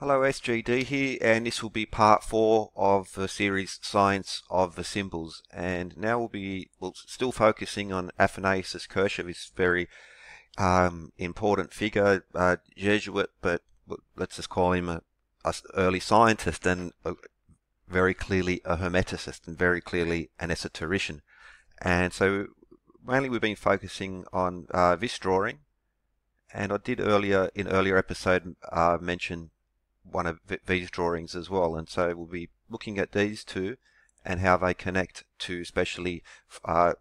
Hello, SGD here, and this will be part 4 of the series Science of the Symbols. And now we'll still focusing on Athanasius Kircher, this very important figure, Jesuit, but let's just call him a early scientist, and very clearly a hermeticist, and very clearly an esoterician. And so mainly we've been focusing on this drawing, and I did in earlier episode mention one of these drawings as well, and so we'll be looking at these two and how they connect to, especially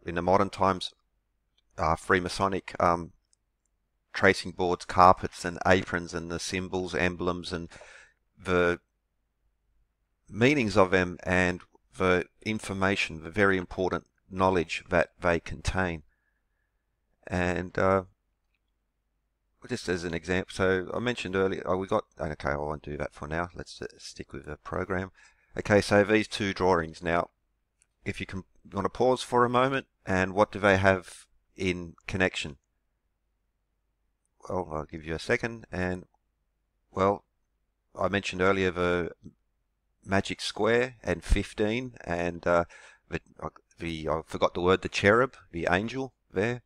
in the modern times, Freemasonic tracing boards, carpets and aprons, and the symbols, emblems, and the meanings of them, and the information, the very important knowledge that they contain. And just as an example, so I mentioned earlier, okay, I won't do that for now. Let's stick with the program. Okay, so these two drawings. Now, if you want to pause for a moment, and what do they have in connection? Well, I'll give you a second. And, well, I mentioned earlier the magic square and 15, and I forgot the word, the cherub, the angel there.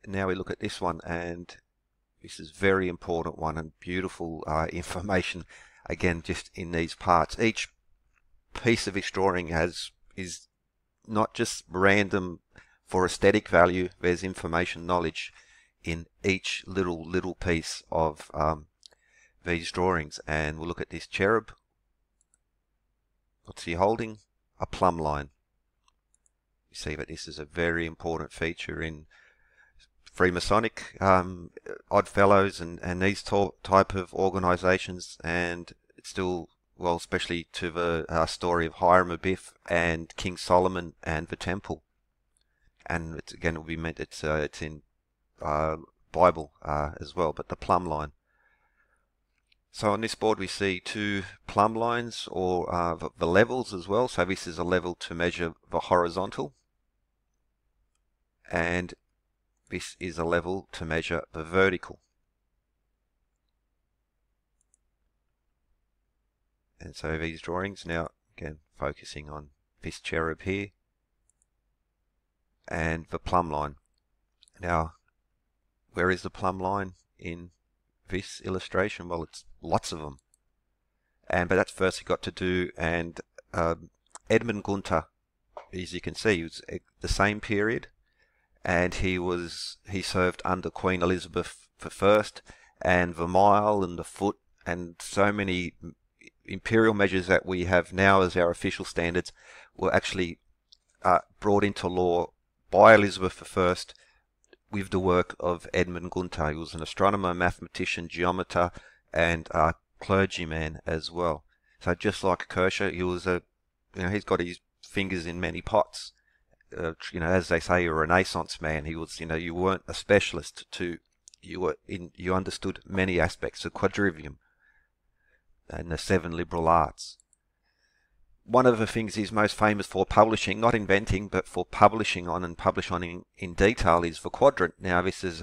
Now we look at this one, and this is very important one, and beautiful information, again, just in these parts. Each piece of this drawing is not just random for aesthetic value. There's information, knowledge in each little piece of these drawings. And we'll look at this cherub. What's he holding? A plumb line. You see that this is a very important feature in Freemasonic, Oddfellows, and these type of organisations, and it's still, well, especially to the story of Hiram Abiff and King Solomon and the temple. And it's, again, it will be meant it's in Bible as well, but the plumb line. So on this board we see two plumb lines, or the levels as well. So this is a level to measure the horizontal, and this is a level to measure the vertical. And so these drawings, now again focusing on this cherub here and the plumb line. Now, where is the plumb line in this illustration? Well, it's lots of them. But that's first got to do, and Edmund Gunter, as you can see, was the same period, and he served under Queen Elizabeth I, and the mile and the foot and so many imperial measures that we have now as our official standards were actually brought into law by Elizabeth I with the work of Edmund Gunter. He was an astronomer, mathematician, geometer, and clergyman as well. So just like Kircher, he was he's got his fingers in many pots. As they say, a Renaissance man. He was, you weren't a specialist you understood many aspects of quadrivium and the 7 liberal arts. One of the things he's most famous for publishing, not inventing, but for publishing on and publish on in detail, is the quadrant. Now, this is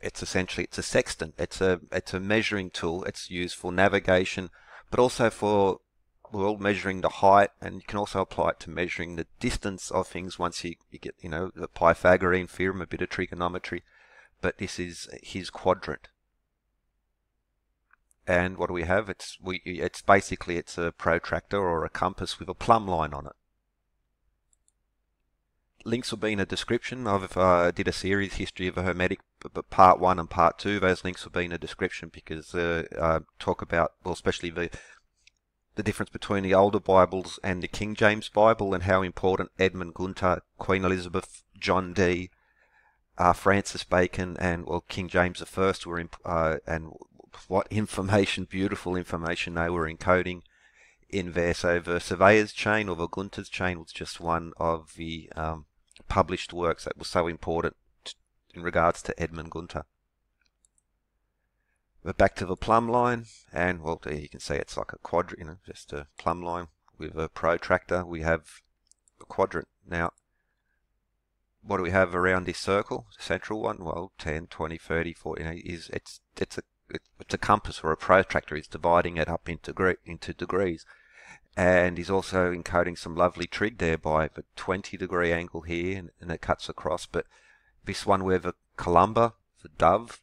it's essentially a sextant. It's a measuring tool. It's used for navigation, but also for, well, measuring the height, and you can also apply it to measuring the distance of things once you get, the Pythagorean theorem, a bit of trigonometry. But this is his quadrant. And what do we have? It's basically a protractor or a compass with a plumb line on it. Links will be in a description. I did a series, History of the Hermetic, but part 1 and part 2. Those links will be in a description, because talk about, well, especially the difference between the older Bibles and the King James Bible, and how important Edmund Gunter, Queen Elizabeth, John Dee, Francis Bacon, and, well, King James I were, and what information, beautiful information, they were encoding in there. So the Surveyor's Chain, or the Gunter's Chain, was just one of the published works that was so important in regards to Edmund Gunter. But back to the plumb line, and, well, there you can see it's like a quadrant, just a plumb line with a protractor. We have a quadrant. Now, what do we have around this circle, the central one? Well, 10, 20, 30, 40. It's it's a compass or a protractor. He's dividing it up into degrees. And he's also encoding some lovely trig there by a 20-degree angle here, and it cuts across. But this one where the columba, the dove,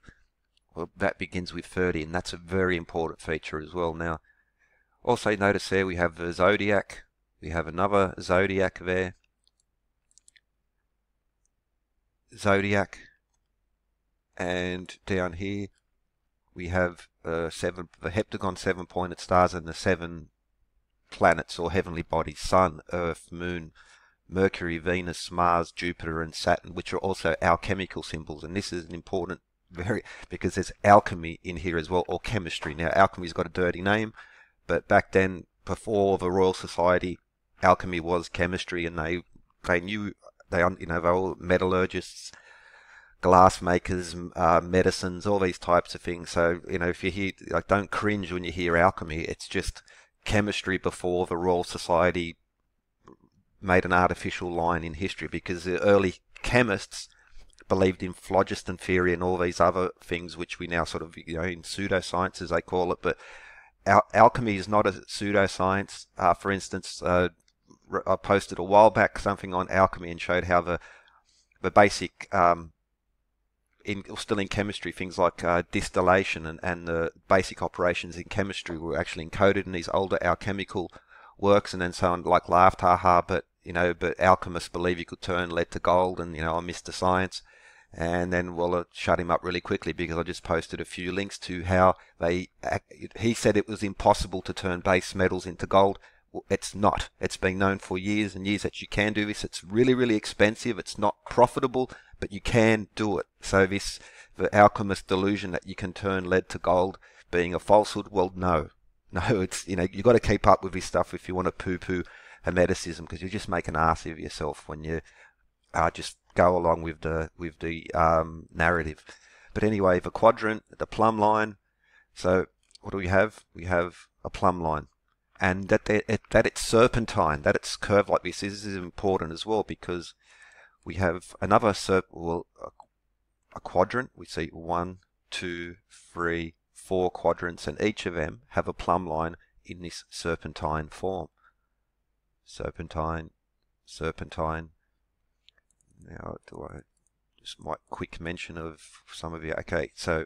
well, that begins with 30, and that's a very important feature as well. Now, also notice there we have the zodiac. We have another zodiac there. Zodiac. And down here we have the heptagon 7-pointed stars and the 7 planets or heavenly bodies: Sun, Earth, Moon, Mercury, Venus, Mars, Jupiter and Saturn, which are also alchemical symbols. And this is an important because there's alchemy in here as well, or chemistry. Now, alchemy's got a dirty name, but back then, before the Royal Society, alchemy was chemistry, and they knew, they were all metallurgists, glass makers, medicines, all these types of things. So, if you hear, don't cringe when you hear alchemy. It's just chemistry before the Royal Society made an artificial line in history, because the early chemists believed in phlogiston theory and all these other things, which we now sort of, in pseudoscience, as they call it. But alchemy is not a pseudoscience. For instance, I posted a while back something on alchemy and showed how the basic, still in chemistry, things like distillation and the basic operations in chemistry were actually encoded in these older alchemical works. And then someone like laughed, haha, but alchemists believe you could turn lead to gold, and I'm Mr. Science. And then, well, shut him up really quickly, because I just posted a few links to how he said it was impossible to turn base metals into gold. Well, it's not. It's been known for years and years that you can do this. It's really, really expensive. It's not profitable, but you can do it. So the alchemist delusion that you can turn lead to gold being a falsehood, well, no, it's, you've got to keep up with this stuff if you want to poo-poo hermeticism, because you just make an ass of yourself when you just go along with the narrative. But anyway, the quadrant, the plumb line. So what do we have? We have a plumb line, and that it's serpentine, that it's curved like this. This is important as well, because we have another a quadrant. We see 1, 2, 3, 4 quadrants, and each of them have a plumb line in this serpentine form. Serpentine, serpentine. Now, just might quick mention of some of you. Okay, so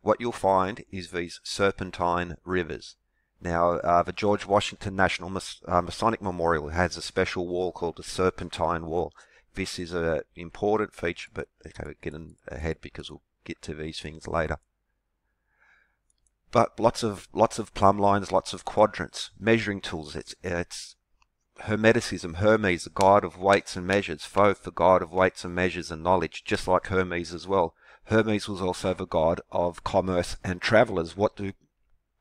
what you'll find is these serpentine rivers. Now, the George Washington National Masonic Memorial has a special wall called the Serpentine Wall. This is an important feature, but okay, we're getting ahead because we'll get to these things later. But lots of plumb lines, lots of quadrants, measuring tools. It's hermeticism. Hermes, the god of weights and measures. Thoth, the god of weights and measures and knowledge, just like Hermes as well. Hermes was also the god of commerce and travelers. What do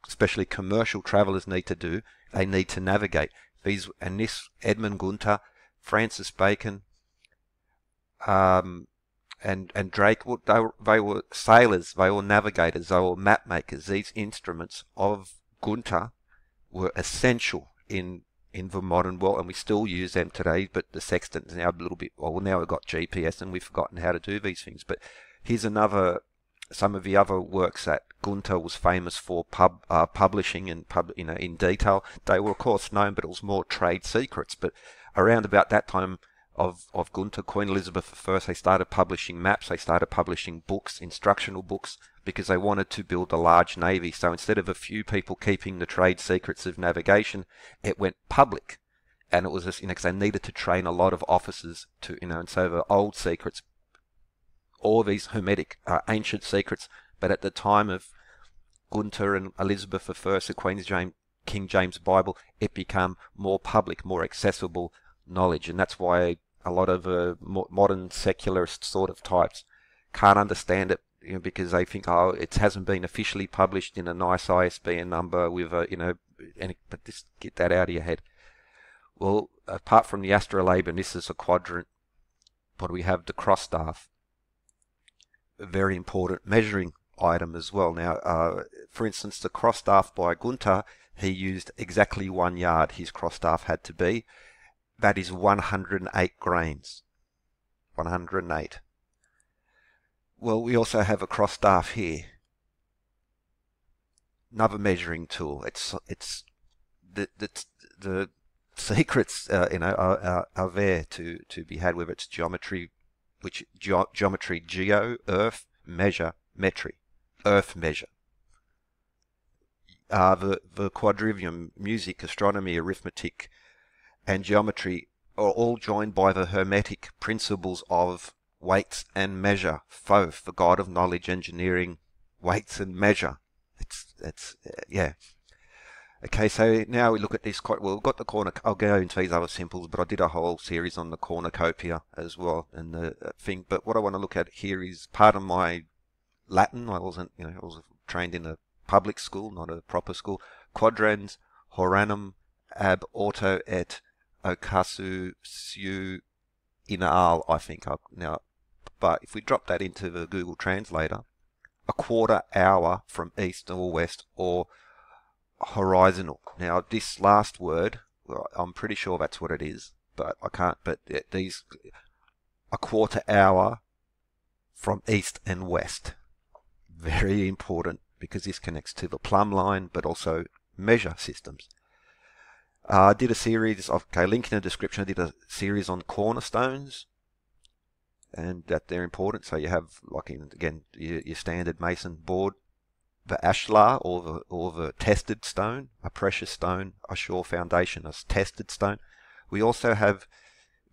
especially commercial travelers need to do? They need to navigate. Edmund Gunter, Francis Bacon, and Drake, they were sailors, they were navigators, they were map makers. These instruments of Gunter were essential in the modern world, and we still use them today. But the sextant is now a little bit, well, now we've got GPS and we've forgotten how to do these things. But here's some of the other works that Gunter was famous for publishing and in detail. They were of course known, but it was more trade secrets. But around about that time of Gunter, Queen Elizabeth I, they started publishing maps, they started publishing books, instructional books, because they wanted to build a large navy. So instead of a few people keeping the trade secrets of navigation, it went public. And it was just, because they needed to train a lot of officers to, and so the old secrets, all these hermetic, ancient secrets, but at the time of Gunter and Elizabeth I, the King James Bible, it became more public, more accessible knowledge. And that's why a lot of modern secularist sort of types can't understand it, because they think, it hasn't been officially published in a nice ISBN number with a, but just get that out of your head. Well, apart from the astrolabe, and this is a quadrant, but we have the cross staff, a very important measuring item as well. Now, for instance, the cross staff by Gunter, he used exactly 1 yard. His cross staff had to be. That is 108 grains. 108. Well, we also have a cross staff here. another measuring tool. It's the secrets are there to be had with its geometry, which geometry, geo, earth, measure, metry, earth measure. The quadrivium, music, astronomy, arithmetic, and geometry are all joined by the hermetic principles of weights and measure. Thoth, the god of knowledge, engineering, weights and measure. Yeah. Okay, so now we look at this. Well, we've got the I'll go into these other symbols, but I did a whole series on the cornucopia as well and the thing. But what I want to look at here is part of my Latin. I wasn't, I was trained in a public school, not a proper school. Quadrans, horanum, ab auto et ocasu su inal, I think. Now, but if we drop that into the Google Translator, a quarter hour from east or west, or horizontal. Now, this last word, well, I'm pretty sure that's what it is, but I can't. But these, a quarter hour from east and west, very important because this connects to the plumb line, but also measure systems. I did a series of, link in the description. I did a series on cornerstones, and that they're important. So you have, like, again, your standard mason board, the ashlar, or the tested stone, a precious stone, a sure foundation, a tested stone. We also have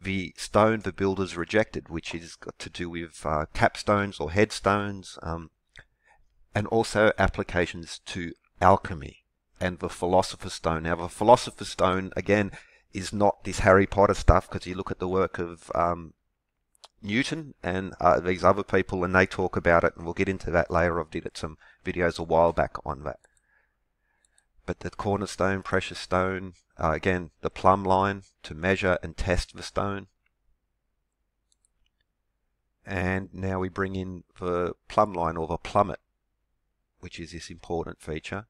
the stone the builders rejected, which is got to do with capstones or headstones, and also applications to alchemy and the philosopher's stone. Now, the philosopher's stone, again, is not this Harry Potter stuff, because you look at the work of Newton and these other people, and they talk about it, and we'll get into that later. I've did some videos a while back on that. But the cornerstone, precious stone, again, the plumb line to measure and test the stone. And now we bring in the plumb line, or the plummet, which is this important feature.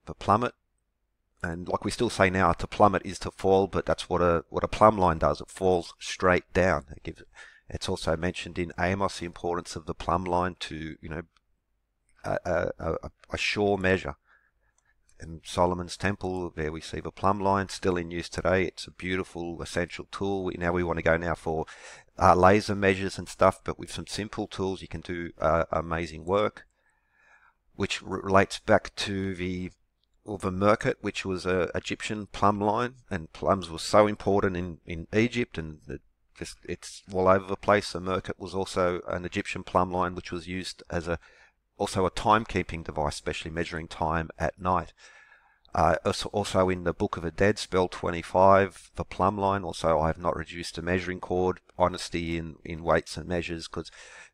The plummet, and like we still say now, to plummet is to fall, but that's what a plumb line does. It falls straight down. It's also mentioned in Amos, the importance of the plumb line to, a sure measure. In Solomon's Temple, there we see the plumb line still in use today. It's a beautiful, essential tool. Now we want to go now for laser measures and stuff, but with some simple tools you can do amazing work, which relates back to the Merkit, which was an Egyptian plumb line, and plums was so important in Egypt, and it's all over the place. The Merkit was also an Egyptian plumb line, which was used as also a timekeeping device, especially measuring time at night. Also in the Book of the Dead, spell 25, the plumb line. Also, I have not reduced a measuring cord. Honesty in weights and measures, because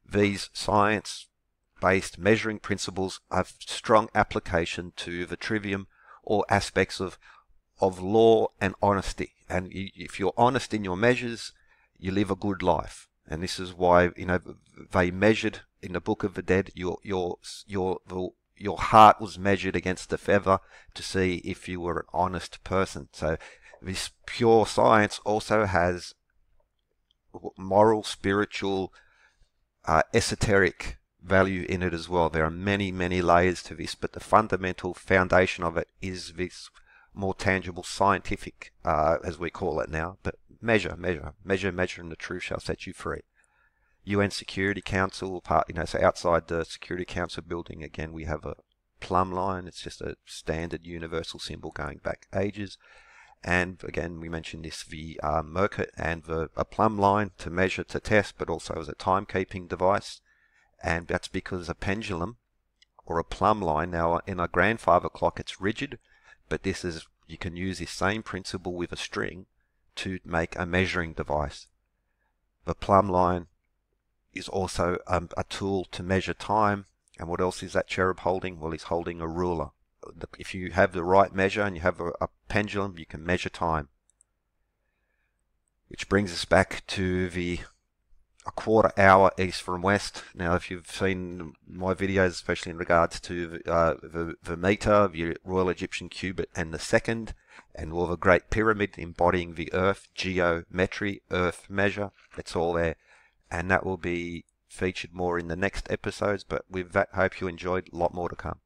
these science-based measuring principles have strong application to the trivium or aspects of law and honesty. And if you're honest in your measures, you live a good life. And this is why, they measured in the Book of the Dead, your heart was measured against the feather to see if you were an honest person. So this pure science also has moral, spiritual, esoteric value in it as well. There are many, many layers to this, but the fundamental foundation of it is this more tangible scientific, as we call it now, but measure, and the truth shall set you free. UN Security Council, so outside the Security Council building, again, we have a plumb line. It's just a standard universal symbol going back ages. And again, we mentioned this, the Merkit and a plumb line to measure, to test, but also as a timekeeping device. And that's because a pendulum or a plumb line, now in a grandfather clock, it's rigid, but you can use this same principle with a string to make a measuring device. The plumb line is also a tool to measure time. And what else is that cherub holding? Well, he's holding a ruler. If you have the right measure and you have a pendulum, you can measure time. Which brings us back to a quarter hour east from west. Now, if you've seen my videos, especially in regards to the meter, the Royal Egyptian cubit, and the second, and all the Great Pyramid embodying the earth, geometry, earth measure, it's all there. And that will be featured more in the next episodes. But with that, hope you enjoyed. A lot more to come.